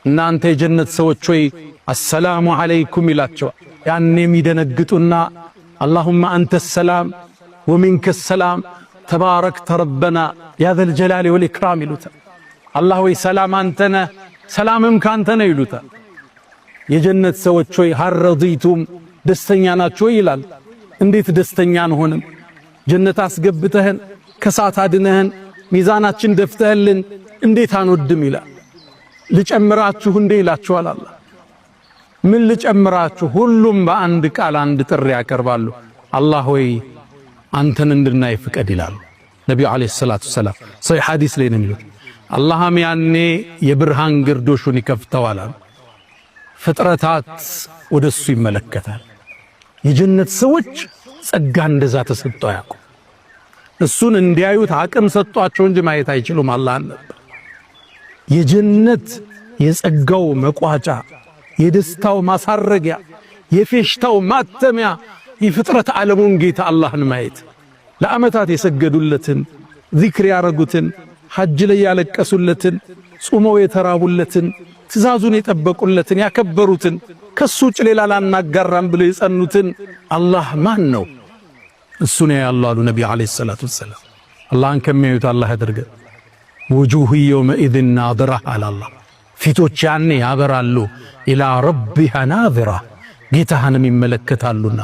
እናንተ የጀነት ሰዎች ሆይ አሰላሙ አለይኩም ይላቸዋል። ያኔ የሚደነግጡና አላሁመ አንተ ሰላም ወሚንከ ሰላም ተባረክተ ረበና ያ ዘል ጀላሊ ወል ኢክራም ይሉታል። አላህ ሆይ ሰላም አንተ ነህ፣ ሰላምም ካንተ ነው ይሉታል። የጀነት ሰዎች ሆይ ሀል ረዲቱም ደስተኛ ናችሁ ይላል። እንዴት ደስተኛ አንሆንም? ጀነት አስገብተህን ከሳት አድነህን ሚዛናችን ደፍተህልን እንዴት አንወድም ይላል። ልጨምራችሁ እንዴ ይላችኋል አላህ። ምን ልጨምራችሁ? ሁሉም በአንድ ቃል አንድ ጥሪ ያቀርባሉ። አላህ ሆይ አንተን እንድናይ ፍቀድ ይላሉ ነቢዩ አለይሂ ሰላቱ ሰላም። ሰሒህ ሐዲስ ላይ ነው የሚሉት። አላህም ያኔ የብርሃን ግርዶሹን ይከፍተዋል። ፍጥረታት ወደሱ ይመለከታል። የጀነት ሰዎች ጸጋ እንደዛ ተሰጥተው ያውቁ። እሱን እንዲያዩት አቅም ሰጧቸው እንጂ ማየት አይችሉም አላህን ነበር። የጀነት የጸጋው መቋጫ፣ የደስታው ማሳረጊያ፣ የፌሽታው ማተሚያ የፍጥረት ዓለሙን ጌታ አላህን ማየት፣ ለዓመታት የሰገዱለትን፣ ዚክር ያረጉትን፣ ሐጅ ላይ ያለቀሱለትን፣ ጾመው የተራቡለትን፣ ትእዛዙን የጠበቁለትን፣ ያከበሩትን፣ ከሱ ውጭ ሌላ ላናጋራም ብለው የጸኑትን አላህ ማን ነው? እሱ ነው ያለው አሉ ነብዩ አለይሂ ሰላቱ ወሰላም። አላህን ከሚያዩት አላህ ያድርገን። ውጁህ የውመኢዝን ናዚራ አላህ፣ ፊቶች ያኔ ያበራሉ። ኢላ ረቢሃ ናዚራ፣ ጌታህንም ይመለከታሉና